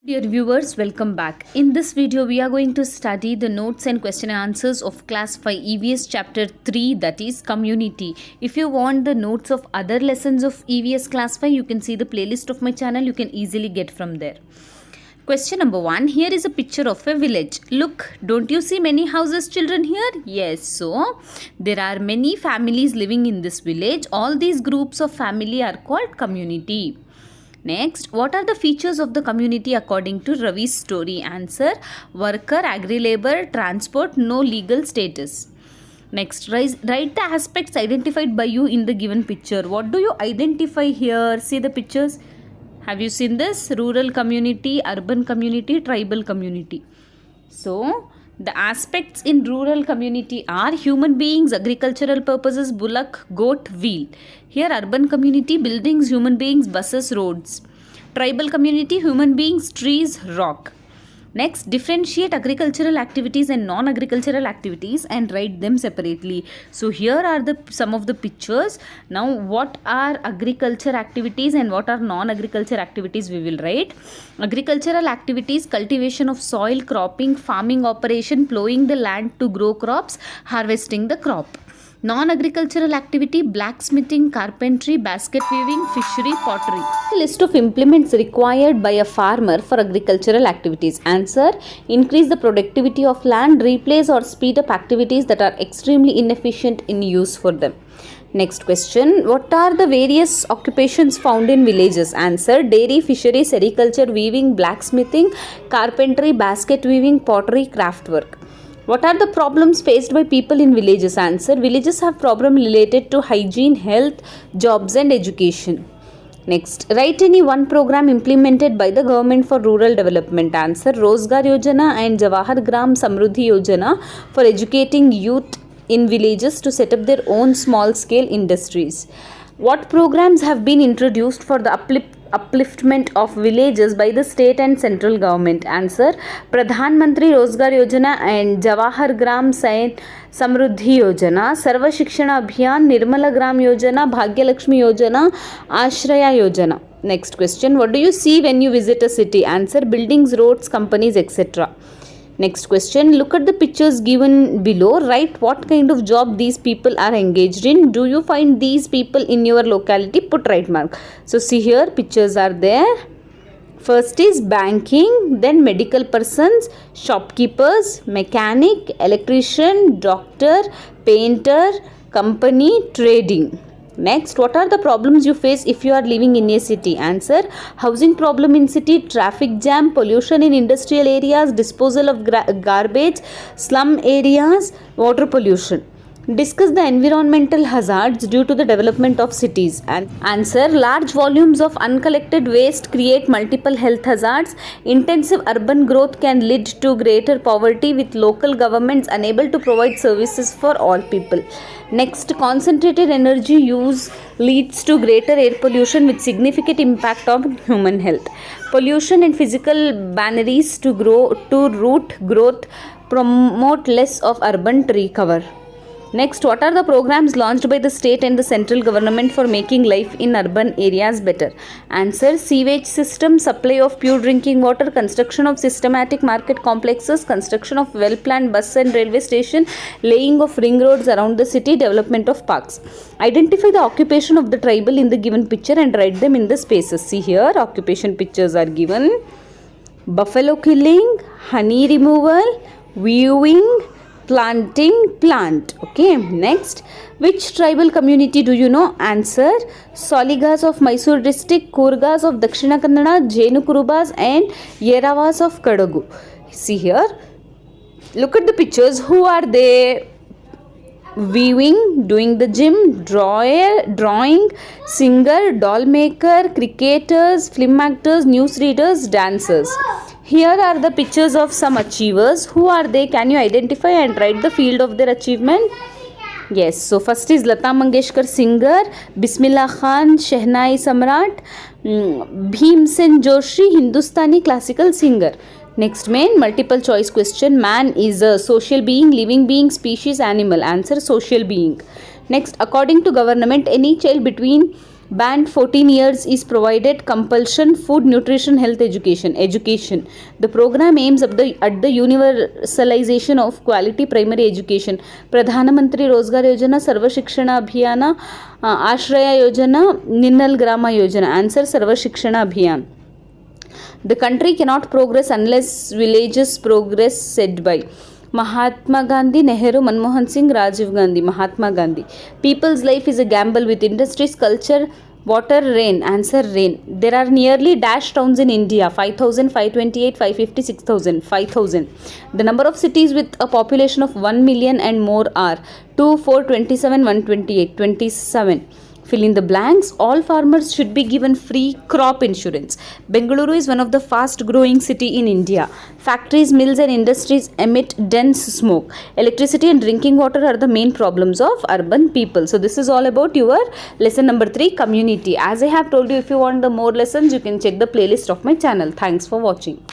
Dear viewers, welcome back. In this video, we are going to study the notes and question and answers of Class 5 EVS Chapter 3, that is Community. If you want the notes of other lessons of EVS Class 5, you can see the playlist of my channel. You can easily get from there. Question number 1. Here is a picture of a village. Look, don't you see many houses, children, here? Yes, so there are many families living in this village. All these groups of family are called community. Next, what are the features of the community according to Ravi's story? Answer: worker, agri-labor, transport, no legal status. Next, write the aspects identified by you in the given picture. What do you identify here? See the pictures. Have you seen this? Rural community, urban community, tribal community. So, the aspects in rural community are human beings, agricultural purposes, bullock, goat, wheel. Here urban community, buildings, human beings, buses, roads. Tribal community, human beings, trees, rock. Next, differentiate agricultural activities and non-agricultural activities and write them separately. So here are some of the pictures. Now what are agriculture activities and what are non-agriculture activities we will write. Agricultural activities: cultivation of soil, cropping, farming operation, plowing the land to grow crops, harvesting the crop. Non-agricultural activity: blacksmithing, carpentry, basket weaving, fishery, pottery. The list of implements required by a farmer for agricultural activities. Answer: increase the productivity of land, replace or speed up activities that are extremely inefficient in use for them. Next question: what are the various occupations found in villages? Answer: dairy, fishery, sericulture, weaving, blacksmithing, carpentry, basket weaving, pottery, craft work. What are the problems faced by people in villages? Answer: villages have problems related to hygiene, health, jobs and education. Next, write any one program implemented by the government for rural development. Answer: Rozgar Yojana and Jawahar Gram Samruddhi Yojana for educating youth in villages to set up their own small scale industries. What programs have been introduced for the upliftment of villages by the state and central government? Answer: Pradhan Mantri Rozgar Yojana and Jawahar Gram Samruddhi Yojana, Sarva Shikshana Abhiyan, Nirmala Gram Yojana, Bhagya Lakshmi Yojana, Ashraya Yojana. Next question: what do you see when you visit a city? Answer: buildings, roads, companies, etc. Next question: look at the pictures given below. Write what kind of job these people are engaged in. Do you find these people in your locality? Put right mark. So see here, pictures are there. First is banking, then medical persons, shopkeepers, mechanic, electrician, doctor, painter, company, trading. Next, what are the problems you face if you are living in a city? Answer: housing problem in city, traffic jam, pollution in industrial areas, disposal of garbage, slum areas, water pollution. Discuss the environmental hazards due to the development of cities. And answer: large volumes of uncollected waste create multiple health hazards. Intensive urban growth can lead to greater poverty with local governments unable to provide services for all people. Next, concentrated energy use leads to greater air pollution with significant impact on human health. Pollution and physical barriers to root growth promote less of urban tree cover. Next, what are the programs launched by the state and the central government for making life in urban areas better? Answer: sewage system, supply of pure drinking water, construction of systematic market complexes, construction of well-planned bus and railway station, laying of ring roads around the city, development of parks. Identify the occupation of the tribal in the given picture and write them in the spaces. See here, occupation pictures are given. Buffalo killing, honey removal, weaving, planting, plant. Okay, next, which tribal community do you know? Answer: Soligas of Mysore district, Kurgas of Dakshina Kannada, Jenukurubas and Yeravas of Kadagu. See here, look at the pictures. Who are they? Weaving, doing the gym, drawing, singer, doll maker, cricketers, film actors, news readers, dancers. Here are the pictures of some achievers. Who are they? Can you identify and write the field of their achievement? Yes, so first is Lata Mangeshkar, singer, Bismillah Khan, Shehnai Samrat, Bhimsen Joshi, Hindustani classical singer. Next main multiple choice question: man is a social being, living being, species, animal. Answer: social being. Next, according to government, any child between Band 14 years is provided compulsion food nutrition health education. The program aims at the universalization of quality primary education. Pradhana Mantri Rozgar Yojana, Sarva Shikshana Abhiyana, Ashraya Yojana, Ninnal Grama Yojana. Answer Sarva Shikshana Abhiyan. The country cannot progress unless villages progress, said by Mahatma Gandhi, Nehru, Manmohan Singh, Rajiv Gandhi. Mahatma Gandhi. People's life is a gamble with industries, culture, water, rain. Answer rain. There are nearly dash towns in India. 5,000, 528, 550, 6,000. 5,000. The number of cities with a population of 1 million and more are 2, 4, 27, 128, 27. Fill in the blanks. All farmers should be given free crop insurance. Bengaluru is one of the fast growing city in India. Factories, mills and industries emit dense smoke. Electricity and drinking water are the main problems of urban people. So this is all about your lesson number 3, community. As I have told you, if you want the more lessons, you can check the playlist of my channel. Thanks for watching.